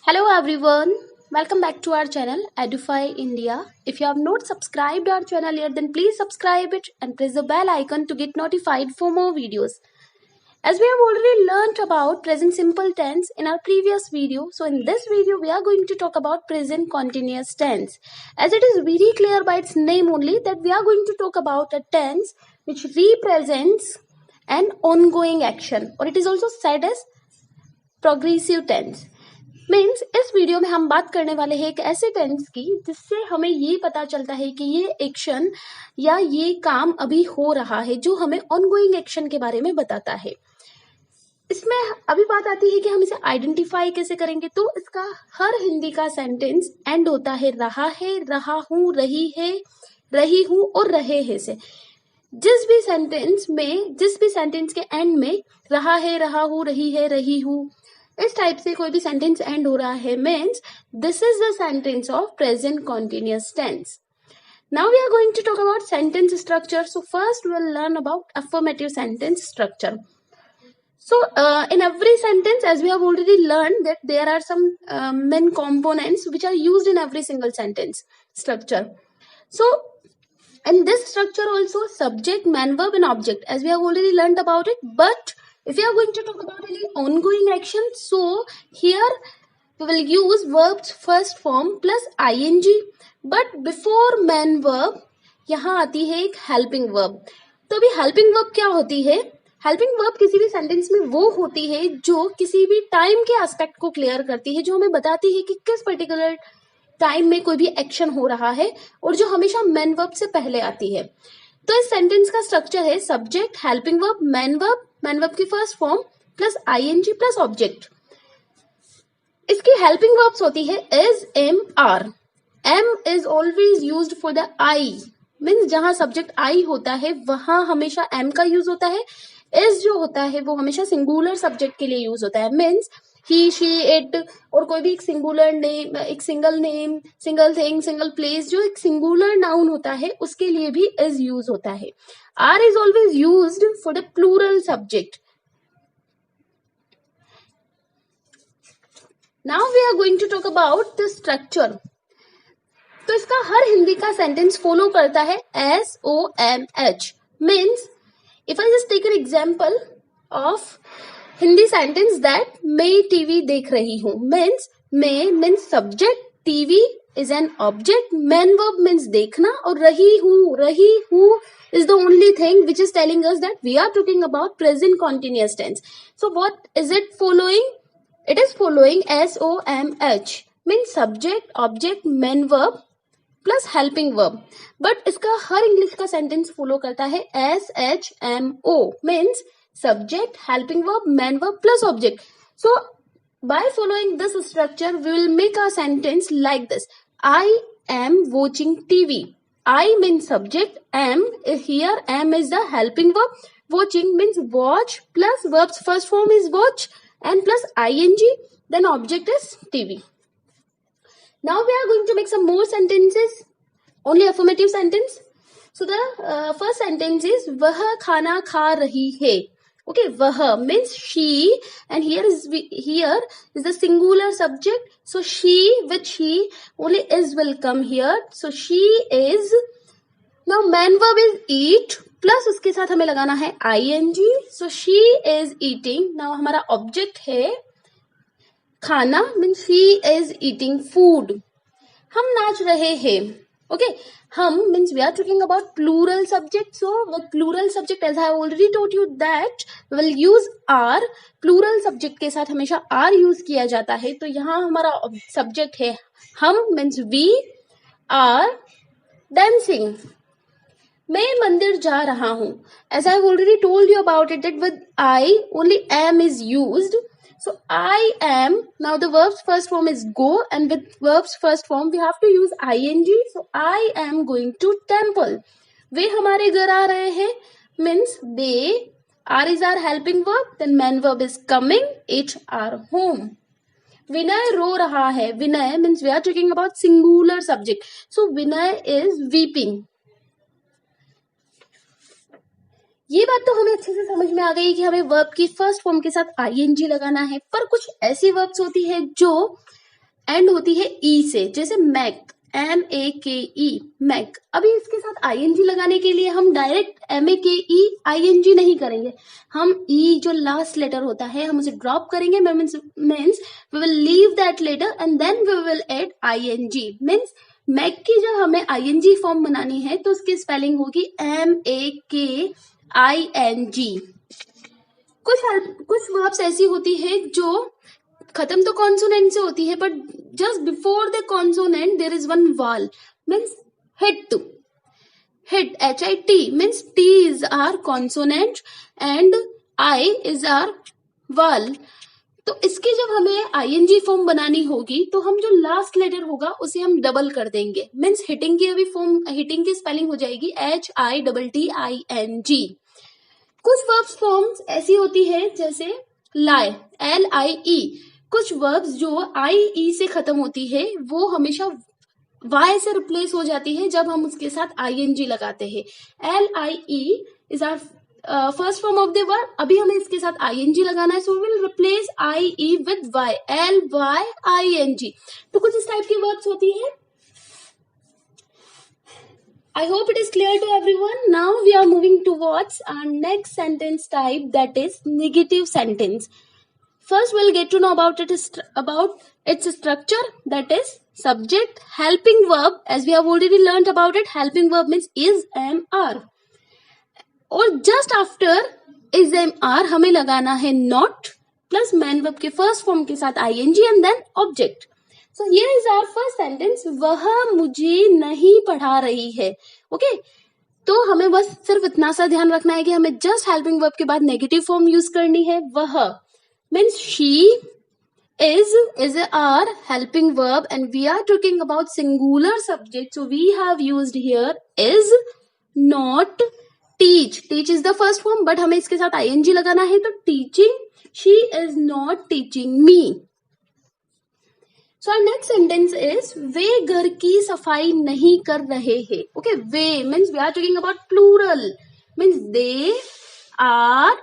Hello everyone, welcome back to our channel Edufy India. If you have not subscribed our channel yet, then please subscribe it and press the bell icon to get notified for more videos. As we have already learnt about present simple tense in our previous video, so in this video we are going to talk about present continuous tense. As it is very clear by its name only that we are going to talk about a tense which represents an ongoing action, or it is also said as progressive tense. Means इस video में हम बात करने वाले हैं एक ऐसे tense की जिससे हमें ये पता चलता है कि ये एक्शन या ये काम अभी हो रहा है, जो हमें ऑनगोइंग एक्शन के बारे में बताता है। इसमें अभी बात आती है कि हम इसे आइडेंटिफाई कैसे करेंगे। तो इसका हर हिंदी का सेंटेंस एंड होता है रहा है, रहा हूं, रही है, रही हूं और रहे है से। जिस भी सेंटेंस के एंड में रहा है, रहा हूं, रही है, रही हूं, इस टाइप से कोई भी सेंटेंस एंड हो रहा है, means this is the sentence of present continuous tense. Now we are going to talk about sentence structure. So first we will learn about affirmative sentence structure. So in every sentence, as we have already learned, that there are some main components which are used in every single sentence structure. So in this structure also, subject, man, verb and object, as we have already learned about it. But if we are going to talk about any ongoing action, so here we will use verbs first form plus ing. But before man verb यहाँ आती है एक helping verb. तो अभी helping verb क्या होती है? Helping verb किसी भी सेंटेंस में वो होती है जो किसी भी टाइम के एस्पेक्ट को क्लियर करती है, जो हमें बताती है कि किस पर्टिकुलर टाइम में कोई भी एक्शन हो रहा है, और जो हमेशा मेन वर्ब से पहले आती है। तो इस सेंटेंस का स्ट्रक्चर है subject, helping verb, main verb की first form plus ING plus object. इसकी हेल्पिंग वर्ब्स होती है is, am, are. Am is always used for the I, means जहां सब्जेक्ट आई होता है वहां हमेशा एम का यूज होता है। इज जो होता है वो हमेशा सिंगुलर सब्जेक्ट के लिए यूज होता है, मीन्स ही, शी, इट, और कोई भी एक सिंगुलर नेम, एक single name, single thing, single place, जो एक सिंगुलर नाउन होता है उसके लिए भी इज यूज होता है। Are is always used for the plural subject. Now we are going to talk about the structure. तो इसका हर हिंदी का सेंटेंस फॉलो करता है SOMH, means if I just take an example of Hindi sentence that मैं TV देख रही हूं, means मैं means subject, TV is an object, man verb means देखना, और रही हूं is the only thing which is telling us that we are talking about present continuous tense. So what is it following? It is following SOMH, means subject, object, man verb plus helping verb. But इसका हर English का sentence follow करता है SHMO, means subject, helping verb, main verb plus object. So by following this structure we will make a sentence like this: I am watching TV. I means subject, am here, am is the helping verb, watching means watch plus verb's first form is watch and plus ING, then object is TV. Now we are going to make some more sentences, only affirmative sentence. So the first sentence is वह खाना खा रही है. Okay, वह means she, and here is the singular subject. So she, with she only is will come here. So she is. Now man verb is eat plus उसके साथ हमें लगाना है ING. So she is eating. Now हमारा object है खाना, means he is eating food. हम नाच रहे हैं। ओके, हम means we are talking about plural subject. So with plural subject, as I already told you that will use are. Plural subject के साथ हमेशा आर यूज किया जाता है। तो यहाँ हमारा सब्जेक्ट है हम, मीन्स वी आर डांसिंग। मैं मंदिर जा रहा हूं। As I already told you about it that with I only am is used. So I am, now the verb's first form is go, and with verb's first form we have to use ING. So I am going to temple. वे हमारे घर आ रहे हैं, means they. R is our helping verb, then man verb is coming, H are home. विनय रो रहा है. विनय means we are talking about singular subject. So Vinay is weeping. ये बात तो हमें अच्छे से समझ में आ गई कि हमें वर्ब की फर्स्ट फॉर्म के साथ ING लगाना है, पर कुछ ऐसी वर्ब्स होती है जो एंड होती है ई से, जैसे मैक, MAKE, मैक। अभी इसके साथ ING लगाने के लिए हम डायरेक्ट MAKE ING नहीं करेंगे, हम ई जो लास्ट लेटर होता है हम उसे ड्रॉप करेंगे, means we will leave that letter and then we will add ING। Means make की जब हमें ING फॉर्म बनानी है तो उसकी स्पेलिंग होगी MAKING। कुछ वर्ब्स ऐसी होती है जो खत्म तो कॉन्सोनेंट से होती है, but just before the consonant there is one vowel, means hit. Hit HIT means T is our consonant and I is our vowel। तो इसकी जब हमें ING फॉर्म बनानी होगी तो हम जो लास्ट लेटर होगा उसे हम डबल कर देंगे, मीन्स हिटिंग की अभी फॉर्म, हिटिंग की स्पेलिंग हो जाएगी HITTING। कुछ वर्ब्स फॉर्म्स ऐसी होती है जैसे lie, LIE। कुछ वर्ब्स जो IE से खत्म होती है वो हमेशा Y से रिप्लेस हो जाती है जब हम उसके साथ ING लगाते हैं। LIE is our first form of the verb, अभी हमें इसके साथ ING लगाना है, so will replace IE with Y, LYING। तो कुछ इस टाइप की वर्ब्स होती है। I hope it is clear to everyone. Now we are moving towards our next sentence type, that is negative sentence. First we'll get to know about its structure, that is subject, helping verb, as we have already learned about it. Helping verb means is, am, are, और just after is, am, are हमें लगाना है not plus main verb के first form के साथ ING and then object. So here is our first sentence, वह मुझे नहीं पढ़ा रही है। Okay, तो हमें बस सिर्फ इतना सा ध्यान रखना है कि हमें just helping verb के बाद नेगेटिव फॉर्म यूज करनी है। वह means she is our helping verb and we are talking about singular subject, so we have used here is, not, teach। teach is the first form but हमें इसके साथ ING लगाना है, तो teaching, she is not teaching me। So our next sentence is वे घर की सफाई नहीं कर रहे हैं। Okay, way means we are talking about plural, means they are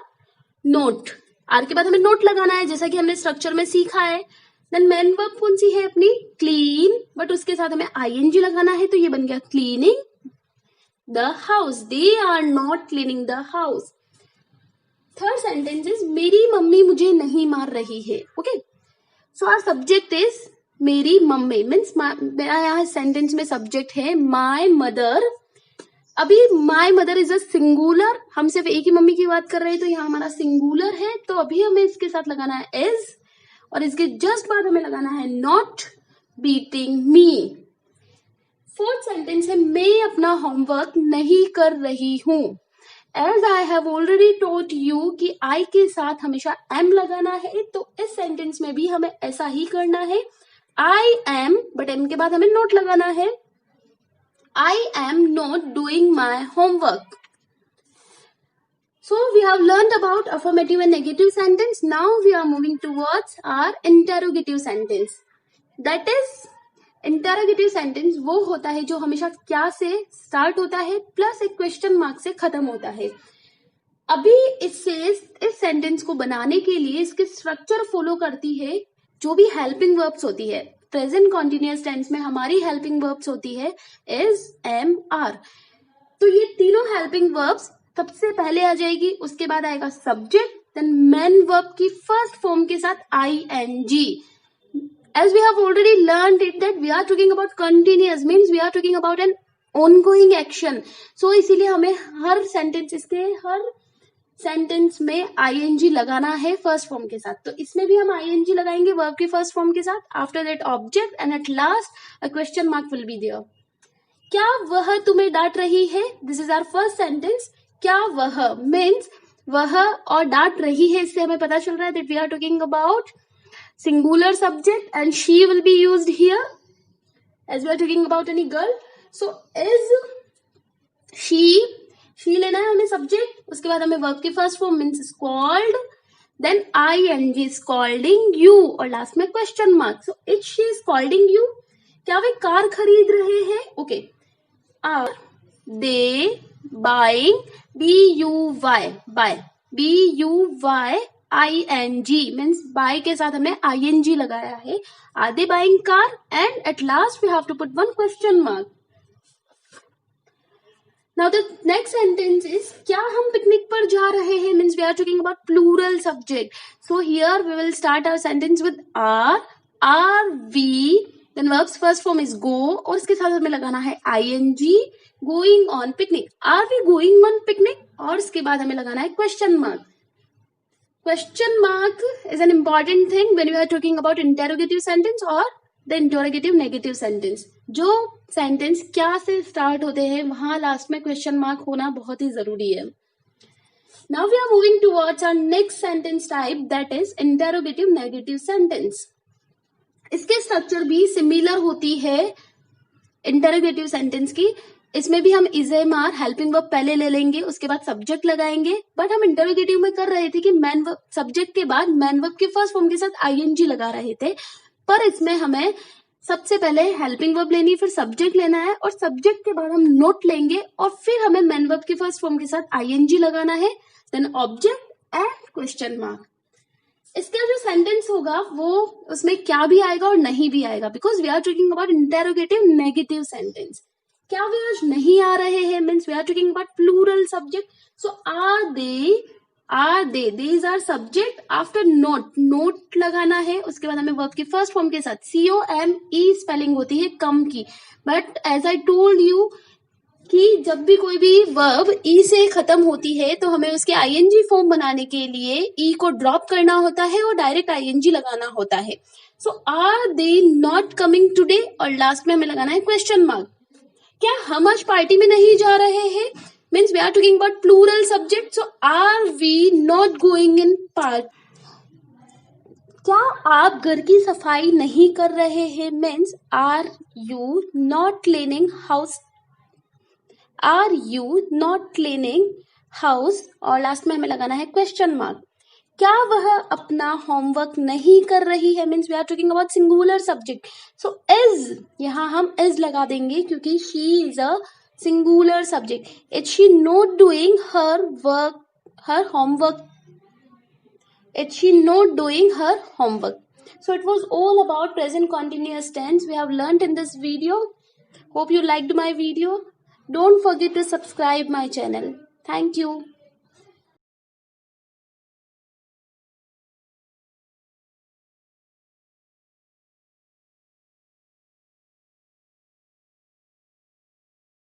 not। Are के बाद हमें नोट लगाना है जैसा कि हमने स्ट्रक्चर में सीखा है। देन मेन वर्ब कौन सी है अपनी, क्लीन, बट उसके साथ हमें ING लगाना है, तो ये बन गया cleaning the house. They are not cleaning the house. Third sentence is मेरी मम्मी मुझे नहीं मार रही है। Okay, so our subject is मेरी मम्मी, मीन्स मेरा यहाँ सेंटेंस में सब्जेक्ट है माई मदर। अभी my mother is a singular, हम सिर्फ एक ही मम्मी की बात कर रहे हैं तो यहाँ हमारा सिंगुलर है, तो अभी हमें इसके साथ लगाना है इज, और इसके जस्ट बाद हमें लगाना है not beating me. Fourth sentence है मैं अपना होमवर्क नहीं कर रही हूं। As I have already told you कि आई के साथ हमेशा एम लगाना है, तो इस सेंटेंस में भी हमें ऐसा ही करना है। आई एम, बट एम के बाद हमें नोट लगाना है। I am not doing my homework. So we have learned about affirmative and negative sentence. Now we are moving towards our interrogative sentence. That is, interrogative sentence वो होता है जो हमेशा क्या से स्टार्ट होता है प्लस एक क्वेश्चन मार्क से खत्म होता है। अभी इससे इस सेंटेंस को बनाने के लिए इसके स्ट्रक्चर फॉलो करती है जो भी हेल्पिंग वर्ब्स होती है। प्रेजेंट कॉन्टिन्यूअस टेंस में हमारी हेल्पिंग वर्ब्स होती है इज, एम, आर। तो ये तीनों हेल्पिंग वर्ब्स सबसे पहले आ जाएगी, उसके बाद आएगा सब्जेक्ट, देन मेन वर्ब की फर्स्ट फॉर्म के साथ ING। As we have already learned it that we are talking about continuous, means we are talking about an ongoing action. So इसीलिए हमें हर सेंटेंस में ING लगाना है फर्स्ट फॉर्म के साथ, तो इसमें भी हम ING लगाएंगे वर्ब के फर्स्ट फॉर्म के साथ। After that object and at last a question mark will be there. क्या वह तुम्हें डांट रही है, this is our first sentence. क्या वह मीन्स वह और डांट रही है, इससे हमें पता चल रहा है that we are talking about singular subject and she will be used here as we are talking about any girl. So is, she लेना है हमें सब्जेक्ट, उसके बाद हमें वर्ब की first form means scold, then ING scolding you, और last में question mark. So is she scolding you, क्या वे कार खरीद रहे हैं। Okay, are they buying, BUY, buy, BUY ing means bye के साथ हमने ing लगाया है. Are they buying car? And at last we have to put one question mark. Now the next sentence is क्या हम पिकनिक पर जा रहे हैं means we are talking about plural subject. So here we will start our sentence with are we, then verbs first form is go और इसके साथ हमें लगाना है ing, going on picnic. Are we going on picnic? और इसके बाद हमें लगाना है question mark. Question mark is an important thing when we are talking about interrogative sentence or the interrogative negative sentence. जो सेंटेंस क्या से स्टार्ट होते हैं वहां लास्ट में क्वेश्चन मार्क होना बहुत ही जरूरी है. Now we are moving towards our next sentence type that is interrogative negative sentence. इसके स्ट्रक्चर भी सिमिलर होती है इंटरोगेटिव सेंटेंस की. इसमें भी हम इजेमार हेल्पिंग वर्ब पहले ले लेंगे, उसके बाद सब्जेक्ट लगाएंगे. बट हम इंटरोगेटिव में कर रहे थे कि मैन वर्ब सब्जेक्ट के बाद मैन वर्ब के फर्स्ट फॉर्म के साथ आईएनजी लगा रहे थे. पर इसमें हमें सबसे पहले हेल्पिंग वर्ब लेनी, फिर सब्जेक्ट लेना है और सब्जेक्ट के बाद हम नोट लेंगे और फिर हमें मैन वर्ब के फर्स्ट फॉर्म के साथ आईएनजी लगाना है, then object and question mark. इसका जो सेंटेंस होगा वो उसमें क्या भी आएगा और नहीं भी आएगा, because we are talking about interrogative negative sentence. क्या वे आज नहीं आ रहे हैं means we are talking about plural subject. So are they these are subject. After not लगाना है, उसके बाद हमें वर्ब के फर्स्ट फॉर्म के साथ COME स्पेलिंग होती है कम की. But as I told you कि जब भी कोई भी वर्ब ई से खत्म होती है तो हमें उसके आईएनजी फॉर्म बनाने के लिए ई को ड्रॉप करना होता है और डायरेक्ट आईएनजी लगाना होता है. So are they not coming today और लास्ट में हमें लगाना है क्वेश्चन मार्क. क्या हम आज पार्टी में नहीं जा रहे हैं means we are talking about plural subject. So are we not going in park. क्या आप घर की सफाई नहीं कर रहे हैं means are you not cleaning house. Are you not cleaning house और लास्ट में हमें लगाना है क्वेश्चन मार्क. क्या वह अपना होमवर्क नहीं कर रही है means we are talking about singular subject. So is, यहाँ हम इज लगा देंगे क्योंकि she is a singular subject. Is she not doing her homework. Is she not doing her homework. So it was all about present continuous tense we have learnt in this video. Hope you liked my video. Don't forget to subscribe my channel. Thank you.